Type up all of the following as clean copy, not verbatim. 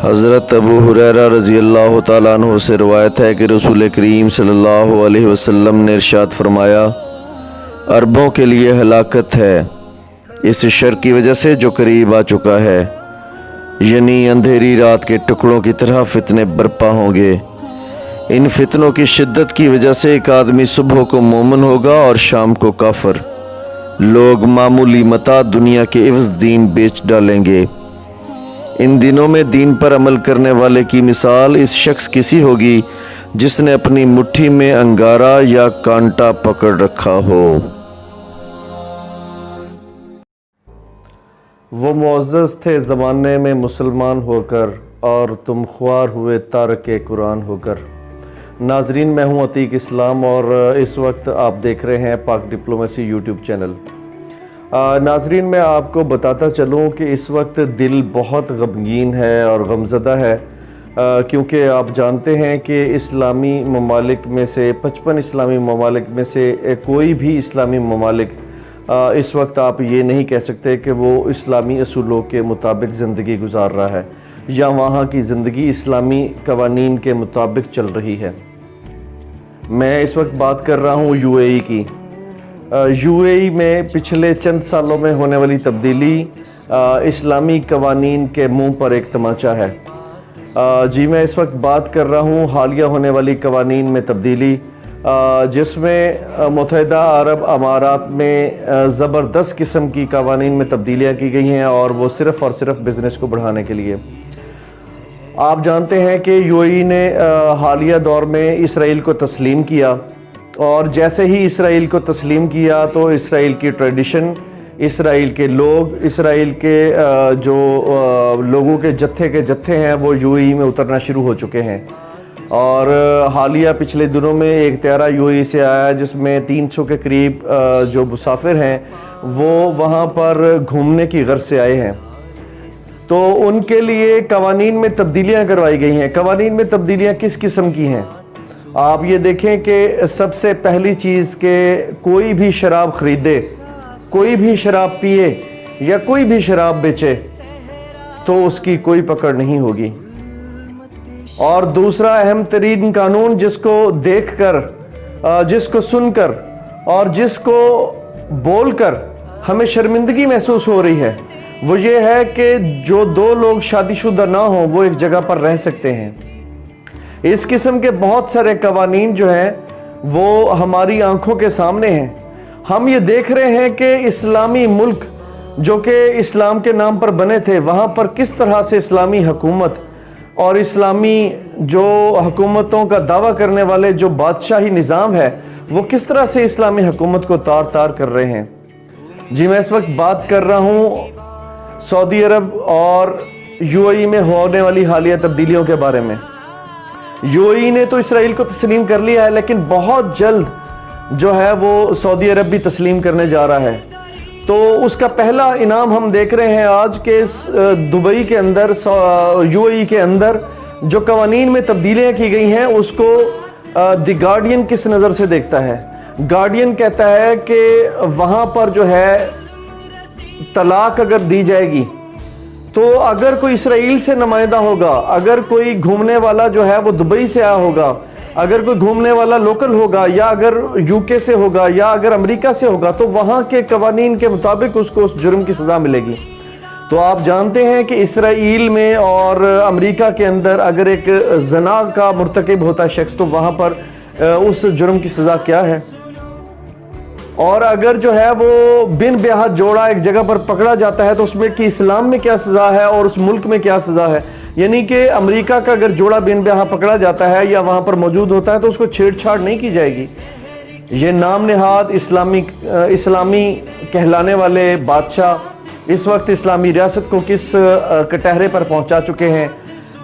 حضرت ابو ہریرہ رضی اللہ تعالیٰ عنہ سے روایت ہے کہ رسول کریم صلی اللہ علیہ وسلم نے ارشاد فرمایا، عربوں کے لیے ہلاکت ہے اس شر کی وجہ سے جو قریب آ چکا ہے، یعنی اندھیری رات کے ٹکڑوں کی طرح فتنے برپا ہوں گے۔ ان فتنوں کی شدت کی وجہ سے ایک آدمی صبح کو مومن ہوگا اور شام کو کافر۔ لوگ معمولی متاع دنیا کے عوض دین بیچ ڈالیں گے۔ ان دنوں میں دین پر عمل کرنے والے کی مثال اس شخص کی سی ہوگی جس نے اپنی مٹھی میں انگارہ یا کانٹا پکڑ رکھا ہو۔ وہ معزز تھے زمانے میں مسلمان ہو کر، اور تم خوار ہوئے تارک قرآن ہو کر۔ ناظرین، میں ہوں عتیق اسلام اور اس وقت آپ دیکھ رہے ہیں پاک ڈپلومیسی یوٹیوب چینل۔ ناظرین، میں آپ کو بتاتا چلوں کہ اس وقت دل بہت غمگین ہے اور غمزدہ ہے، کیونکہ آپ جانتے ہیں کہ اسلامی ممالک میں سے 55 اسلامی ممالک میں سے کوئی بھی اسلامی ممالک اس وقت آپ یہ نہیں کہہ سکتے کہ وہ اسلامی اصولوں کے مطابق زندگی گزار رہا ہے یا وہاں کی زندگی اسلامی قوانین کے مطابق چل رہی ہے۔ میں اس وقت بات کر رہا ہوں یو اے ای کی۔ یو اے ای میں پچھلے چند سالوں میں ہونے والی تبدیلی اسلامی قوانین کے منہ پر ایک تماچہ ہے۔ جی، میں اس وقت بات کر رہا ہوں حالیہ ہونے والی قوانین میں تبدیلی، جس میں متحدہ عرب امارات میں زبردست قسم کی قوانین میں تبدیلیاں کی گئی ہیں، اور وہ صرف اور صرف بزنس کو بڑھانے کے لیے۔ آپ جانتے ہیں کہ یو اے ای نے حالیہ دور میں اسرائیل کو تسلیم کیا، اور جیسے ہی اسرائیل کو تسلیم کیا تو اسرائیل کی ٹریڈیشن، اسرائیل کے لوگ، اسرائیل کے جو لوگوں کے جتھے ہیں وہ یو اے ای میں اترنا شروع ہو چکے ہیں۔ اور حالیہ پچھلے دنوں میں ایک طیارہ یو اے ای سے آیا جس میں 300 کے قریب جو مسافر ہیں وہ وہاں پر گھومنے کی غرض سے آئے ہیں، تو ان کے لیے قوانین میں تبدیلیاں کروائی گئی ہیں۔ قوانین میں تبدیلیاں کس قسم کی ہیں؟ آپ یہ دیکھیں کہ سب سے پہلی چیز کہ کوئی بھی شراب خریدے، کوئی بھی شراب پیے یا کوئی بھی شراب بیچے تو اس کی کوئی پکڑ نہیں ہوگی۔ اور دوسرا اہم ترین قانون جس کو دیکھ کر، جس کو سن کر اور جس کو بول کر ہمیں شرمندگی محسوس ہو رہی ہے، وہ یہ ہے کہ جو دو لوگ شادی شدہ نہ ہوں وہ ایک جگہ پر رہ سکتے ہیں۔ اس قسم کے بہت سارے قوانین جو ہیں وہ ہماری آنکھوں کے سامنے ہیں۔ ہم یہ دیکھ رہے ہیں کہ اسلامی ملک جو کہ اسلام کے نام پر بنے تھے، وہاں پر کس طرح سے اسلامی حکومت اور اسلامی جو حکومتوں کا دعویٰ کرنے والے جو بادشاہی نظام ہے وہ کس طرح سے اسلامی حکومت کو تار تار کر رہے ہیں۔ جی، میں اس وقت بات کر رہا ہوں سعودی عرب اور یو اے ای میں ہونے والی حالیہ تبدیلیوں کے بارے میں۔ یو اے ای نے تو اسرائیل کو تسلیم کر لیا ہے، لیکن بہت جلد جو ہے وہ سعودی عرب بھی تسلیم کرنے جا رہا ہے۔ تو اس کا پہلا انعام ہم دیکھ رہے ہیں آج کے دبئی کے اندر، یو اے ای کے اندر جو قوانین میں تبدیلیاں کی گئی ہیں اس کو دی گارڈین کس نظر سے دیکھتا ہے؟ گارڈین کہتا ہے کہ وہاں پر جو ہے طلاق اگر دی جائے گی تو اگر کوئی اسرائیل سے نمائندہ ہوگا، اگر کوئی گھومنے والا جو ہے وہ دبئی سے آیا ہوگا، اگر کوئی گھومنے والا لوکل ہوگا، یا اگر یو کے سے ہوگا، یا اگر امریکہ سے ہوگا، تو وہاں کے قوانین کے مطابق اس کو اس جرم کی سزا ملے گی۔ تو آپ جانتے ہیں کہ اسرائیل میں اور امریکہ کے اندر اگر ایک زنا کا مرتکب ہوتا ہے شخص تو وہاں پر اس جرم کی سزا کیا ہے، اور اگر جو ہے وہ بن بیاہ جوڑا ایک جگہ پر پکڑا جاتا ہے تو اس میں کہ اسلام میں کیا سزا ہے اور اس ملک میں کیا سزا ہے۔ یعنی کہ امریکہ کا اگر جوڑا بن بیاہ پکڑا جاتا ہے یا وہاں پر موجود ہوتا ہے تو اس کو چھیڑ چھاڑ نہیں کی جائے گی۔ یہ نام نہاد اسلامی کہلانے والے بادشاہ اس وقت اسلامی ریاست کو کس کٹہرے پر پہنچا چکے ہیں،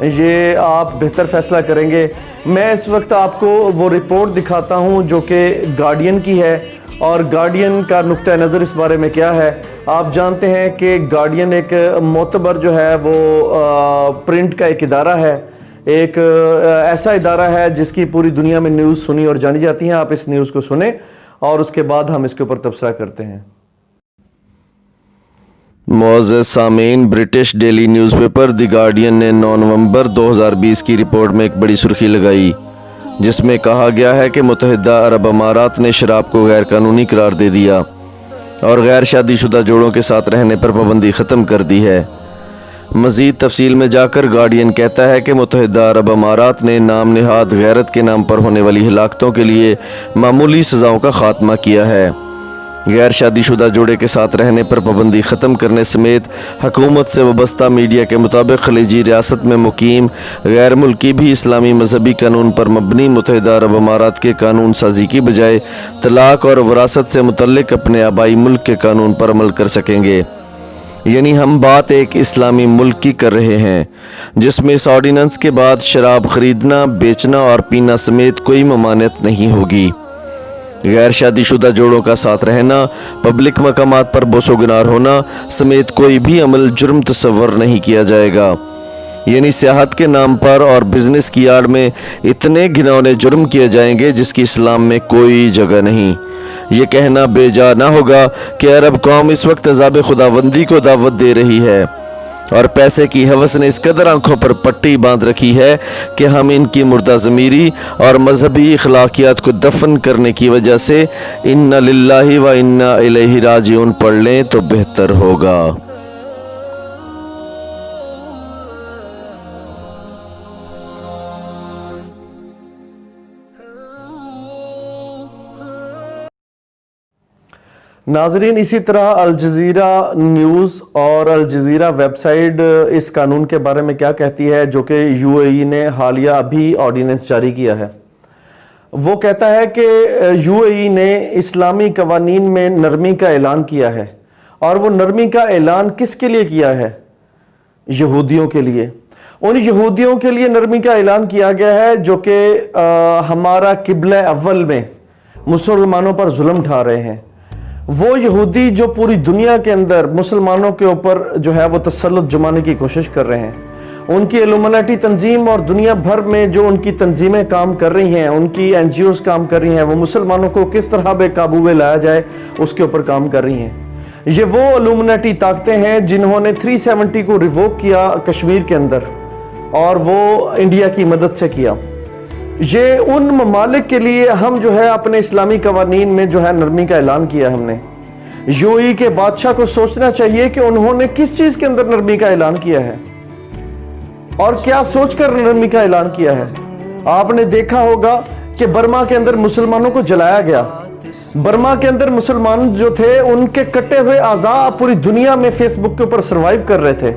یہ آپ بہتر فیصلہ کریں گے۔ میں اس وقت آپ کو وہ رپورٹ دکھاتا ہوں جو کہ گارڈین کی ہے، اور گارڈین کا نقطہ نظر اس بارے میں کیا ہے۔ آپ جانتے ہیں کہ گارڈین ایک معتبر جو ہے وہ پرنٹ کا ایک ادارہ ہے، ایک ایسا ادارہ ہے جس کی پوری دنیا میں نیوز سنی اور جانی جاتی ہیں۔ آپ اس نیوز کو سنیں اور اس کے بعد ہم اس کے اوپر تبصرہ کرتے ہیں۔ معزز سامعین، برٹش ڈیلی نیوز پیپر دی گارڈین نے 9 نومبر 2020 کی رپورٹ میں ایک بڑی سرخی لگائی، جس میں کہا گیا ہے کہ متحدہ عرب امارات نے شراب کو غیر قانونی قرار دے دیا اور غیر شادی شدہ جوڑوں کے ساتھ رہنے پر پابندی ختم کر دی ہے۔ مزید تفصیل میں جا کر گارڈین کہتا ہے کہ متحدہ عرب امارات نے نام نہاد غیرت کے نام پر ہونے والی ہلاکتوں کے لیے معمولی سزاؤں کا خاتمہ کیا ہے۔ غیر شادی شدہ جوڑے کے ساتھ رہنے پر پابندی ختم کرنے سمیت حکومت سے وابستہ میڈیا کے مطابق خلیجی ریاست میں مقیم غیر ملکی بھی اسلامی مذہبی قانون پر مبنی متحدہ عرب امارات کے قانون سازی کی بجائے طلاق اور وراثت سے متعلق اپنے آبائی ملک کے قانون پر عمل کر سکیں گے۔ یعنی ہم بات ایک اسلامی ملک کی کر رہے ہیں جس میں اس آرڈیننس کے بعد شراب خریدنا، بیچنا اور پینا سمیت کوئی ممانعت نہیں ہوگی۔ غیر شادی شدہ جوڑوں کا ساتھ رہنا، پبلک مقامات پر بوس و گنار ہونا سمیت کوئی بھی عمل جرم تصور نہیں کیا جائے گا۔ یعنی سیاحت کے نام پر اور بزنس کی آڑ میں اتنے گھناؤنے جرم کیے جائیں گے جس کی اسلام میں کوئی جگہ نہیں۔ یہ کہنا بے جا نہ ہوگا کہ عرب قوم اس وقت عذاب خداوندی کو دعوت دے رہی ہے اور پیسے کی ہوس نے اس قدر آنکھوں پر پٹی باندھ رکھی ہے کہ ہم ان کی مردہ ضمیری اور مذہبی اخلاقیات کو دفن کرنے کی وجہ سے انا للہ و انا الیہ راجعون پڑھ لیں تو بہتر ہوگا۔ ناظرین، اسی طرح الجزیرہ نیوز اور الجزیرہ ویب سائٹ اس قانون کے بارے میں کیا کہتی ہے جو کہ یو اے ای نے حالیہ ابھی آرڈیننس جاری کیا ہے۔ وہ کہتا ہے کہ یو اے ای نے اسلامی قوانین میں نرمی کا اعلان کیا ہے، اور وہ نرمی کا اعلان کس کے لیے کیا ہے؟ یہودیوں کے لیے۔ ان یہودیوں کے لیے نرمی کا اعلان کیا گیا ہے جو کہ ہمارا قبلہ اول میں مسلمانوں پر ظلم ڈھا رہے ہیں۔ وہ یہودی جو پوری دنیا کے اندر مسلمانوں کے اوپر جو ہے وہ تسلط جمانے کی کوشش کر رہے ہیں، ان کی الومناٹی تنظیم اور دنیا بھر میں جو ان کی تنظیمیں کام کر رہی ہیں، ان کی این جی اوز کام کر رہی ہیں، وہ مسلمانوں کو کس طرح بے قابو میں لایا جائے اس کے اوپر کام کر رہی ہیں۔ یہ وہ الومناٹی طاقتیں ہیں جنہوں نے 370 کو ریووک کیا کشمیر کے اندر، اور وہ انڈیا کی مدد سے کیا۔ یہ ان ممالک کے لیے ہم جو ہے اپنے اسلامی قوانین میں جو ہے نرمی کا اعلان کیا ہم نے۔ یو اے ای کے بادشاہ کو سوچنا چاہیے کہ انہوں نے کس چیز کے اندر نرمی کا اعلان کیا ہے اور کیا سوچ کر نرمی کا اعلان کیا ہے۔ آپ نے دیکھا ہوگا کہ برما کے اندر مسلمانوں کو جلایا گیا۔ برما کے اندر مسلمان جو تھے ان کے کٹے ہوئے اعضاء پوری دنیا میں فیس بک کے اوپر سروائیو کر رہے تھے۔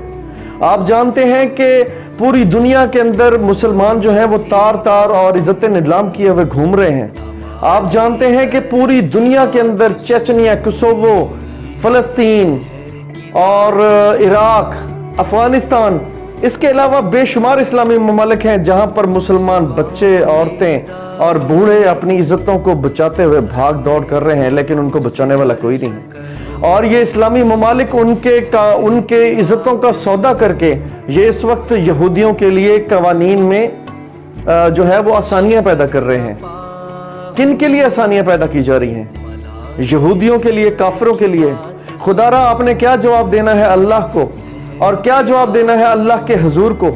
آپ جانتے ہیں کہ پوری دنیا کے اندر مسلمان جو ہیں وہ تار تار اور عزت نیلام کیے ہوئے گھوم رہے ہیں۔ آپ جانتے ہیں کہ پوری دنیا کے اندر چیچنیا، کوسوو، فلسطین اور عراق، افغانستان، اس کے علاوہ بے شمار اسلامی ممالک ہیں جہاں پر مسلمان بچے، عورتیں اور بوڑھے اپنی عزتوں کو بچاتے ہوئے بھاگ دوڑ کر رہے ہیں، لیکن ان کو بچانے والا کوئی نہیں ہے۔ اور یہ اسلامی ممالک ان کے عزتوں کا سودا کر کے یہ اس وقت یہودیوں کے لیے قوانین میں جو ہے وہ آسانیاں پیدا کر رہے ہیں۔ کن کے لیے آسانیاں پیدا کی جا رہی ہیں؟ یہودیوں کے لیے، کافروں کے لیے۔ خدا را آپ نے کیا جواب دینا ہے اللہ کو، اور کیا جواب دینا ہے اللہ کے حضور کو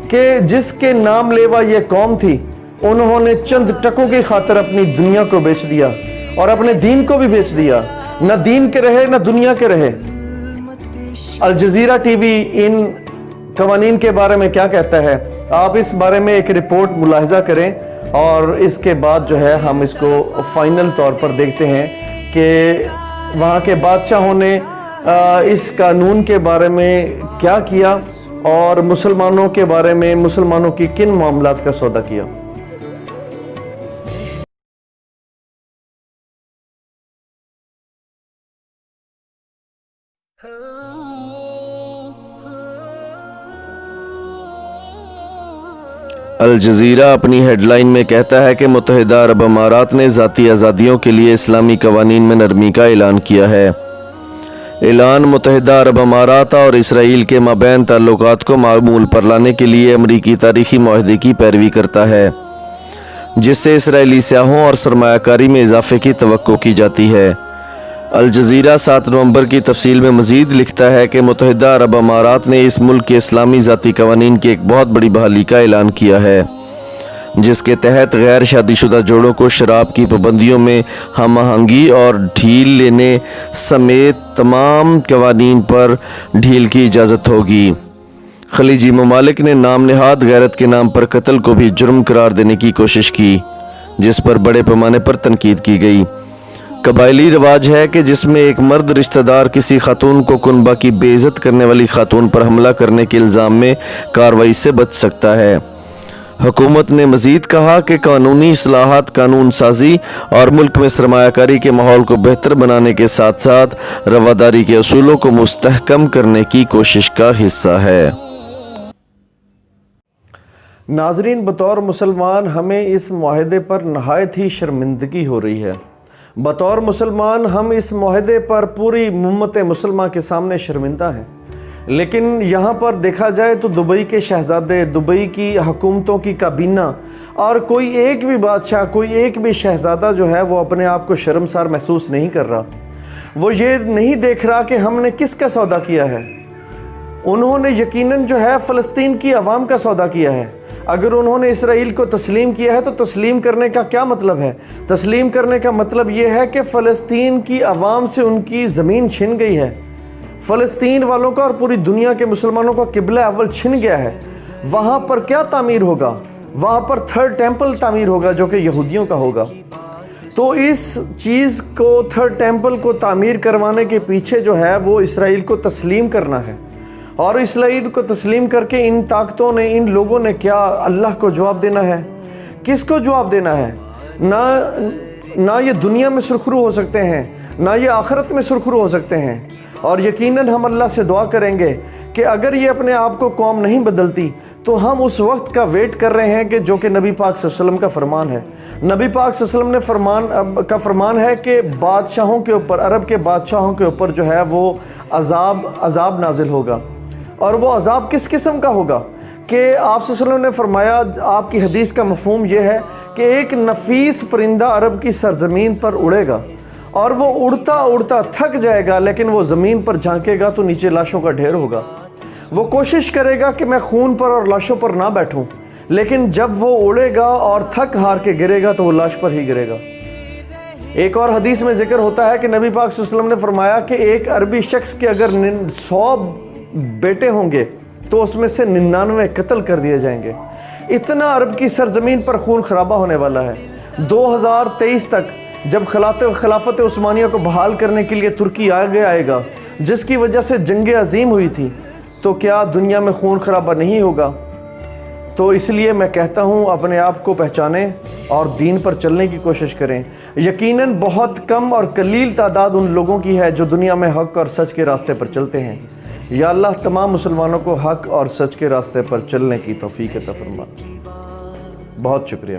کہ جس کے نام لیوا یہ قوم تھی، انہوں نے چند ٹکوں کی خاطر اپنی دنیا کو بیچ دیا اور اپنے دین کو بھی بیچ دیا۔ نہ دین کے رہے نہ دنیا کے رہے۔ الجزیرہ ٹی وی ان قوانین کے بارے میں کیا کہتا ہے، آپ اس بارے میں ایک رپورٹ ملاحظہ کریں، اور اس کے بعد جو ہے ہم اس کو فائنل طور پر دیکھتے ہیں کہ وہاں کے بادشاہوں نے اس قانون کے بارے میں کیا کیا اور مسلمانوں کے بارے میں مسلمانوں کی کن معاملات کا سودا کیا۔ الجزیرہ اپنی ہیڈ لائن میں کہتا ہے کہ متحدہ عرب امارات نے ذاتی آزادیوں کے لیے اسلامی قوانین میں نرمی کا اعلان کیا ہے۔ اعلان متحدہ عرب امارات اور اسرائیل کے مابین تعلقات کو معمول پر لانے کے لیے امریکی تاریخی معاہدے کی پیروی کرتا ہے۔ جس سے اسرائیلی سیاحوں اور سرمایہ کاری میں اضافے کی توقع کی جاتی ہے۔ الجزیرہ 7 نومبر کی تفصیل میں مزید لکھتا ہے کہ متحدہ عرب امارات نے اس ملک کے اسلامی ذاتی قوانین کی ایک بہت بڑی بحالی کا اعلان کیا ہے، جس کے تحت غیر شادی شدہ جوڑوں کو شراب کی پابندیوں میں ہم آہنگی اور ڈھیل لینے سمیت تمام قوانین پر ڈھیل کی اجازت ہوگی۔ خلیجی ممالک نے نام نہاد غیرت کے نام پر قتل کو بھی جرم قرار دینے کی کوشش کی، جس پر بڑے پیمانے پر تنقید کی گئی۔ قبائلی رواج ہے کہ جس میں ایک مرد رشتہ دار کسی خاتون کو کنبہ کی بے عزت کرنے والی خاتون پر حملہ کرنے کے الزام میں کارروائی سے بچ سکتا ہے۔ حکومت نے مزید کہا کہ قانونی اصلاحات قانون سازی اور ملک میں سرمایہ کاری کے ماحول کو بہتر بنانے کے ساتھ ساتھ رواداری کے اصولوں کو مستحکم کرنے کی کوشش کا حصہ ہے۔ ناظرین، بطور مسلمان ہمیں اس معاہدے پر نہایت ہی شرمندگی ہو رہی ہے۔ بطور مسلمان ہم اس معاہدے پر پوری امت مسلمہ کے سامنے شرمندہ ہیں، لیکن یہاں پر دیکھا جائے تو دبئی کے شہزادے، دبئی کی حکومتوں کی کابینہ اور کوئی ایک بھی بادشاہ، کوئی ایک بھی شہزادہ جو ہے وہ اپنے آپ کو شرمسار محسوس نہیں کر رہا۔ وہ یہ نہیں دیکھ رہا کہ ہم نے کس کا سودا کیا ہے۔ انہوں نے یقیناً جو ہے فلسطین کی عوام کا سودا کیا ہے۔ اگر انہوں نے اسرائیل کو تسلیم کیا ہے تو تسلیم کرنے کا کیا مطلب ہے؟ تسلیم کرنے کا مطلب یہ ہے کہ فلسطین کی عوام سے ان کی زمین چھن گئی ہے، فلسطین والوں کا اور پوری دنیا کے مسلمانوں کا قبلہ اول چھن گیا ہے۔ وہاں پر کیا تعمیر ہوگا؟ وہاں پر 3rd ٹیمپل تعمیر ہوگا جو کہ یہودیوں کا ہوگا۔ تو اس چیز کو 3rd ٹیمپل کو تعمیر کروانے کے پیچھے جو ہے وہ اسرائیل کو تسلیم کرنا ہے، اور اسرائیل کو تسلیم کر کے ان طاقتوں نے، ان لوگوں نے کیا اللہ کو جواب دینا ہے؟ کس کو جواب دینا ہے؟ نہ یہ دنیا میں سرخرو ہو سکتے ہیں، نہ یہ آخرت میں سرخرو ہو سکتے ہیں۔ اور یقیناً ہم اللہ سے دعا کریں گے کہ اگر یہ اپنے آپ کو قوم نہیں بدلتی تو ہم اس وقت کا ویٹ کر رہے ہیں کہ جو کہ نبی پاک صلی اللہ علیہ وسلم کا فرمان ہے۔ نبی پاک صلی اللہ علیہ وسلم کا فرمان ہے کہ بادشاہوں کے اوپر، عرب کے بادشاہوں کے اوپر جو ہے وہ عذاب نازل ہوگا، اور وہ عذاب کس قسم کا ہوگا کہ آپ صلی اللہ علیہ وسلم نے فرمایا، آپ کی حدیث کا مفہوم یہ ہے کہ ایک نفیس پرندہ عرب کی سرزمین پر اڑے گا اور وہ اڑتا اڑتا تھک جائے گا، لیکن وہ زمین پر جھانکے گا تو نیچے لاشوں کا ڈھیر ہوگا۔ وہ کوشش کرے گا کہ میں خون پر اور لاشوں پر نہ بیٹھوں، لیکن جب وہ اڑے گا اور تھک ہار کے گرے گا تو وہ لاش پر ہی گرے گا۔ ایک اور حدیث میں ذکر ہوتا ہے کہ نبی پاک صلی اللہ علیہ وسلم نے فرمایا کہ ایک عربی شخص کے اگر 100 بیٹے ہوں گے تو اس میں سے 99 قتل کر دیے جائیں گے۔ اتنا عرب کی سرزمین پر خون خرابہ ہونے والا ہے۔ 2023 تک جب خلافت عثمانیہ کو بحال کرنے کے لیے ترکی آگے آئے گا، جس کی وجہ سے جنگ عظیم ہوئی تھی، تو کیا دنیا میں خون خرابہ نہیں ہوگا؟ تو اس لیے میں کہتا ہوں اپنے آپ کو پہچانیں اور دین پر چلنے کی کوشش کریں۔ یقیناً بہت کم اور قلیل تعداد ان لوگوں کی ہے جو دنیا میں حق اور سچ کے راستے پر چلتے ہیں۔ یا اللہ تمام مسلمانوں کو حق اور سچ کے راستے پر چلنے کی توفیق عطا فرما۔ بہت شکریہ۔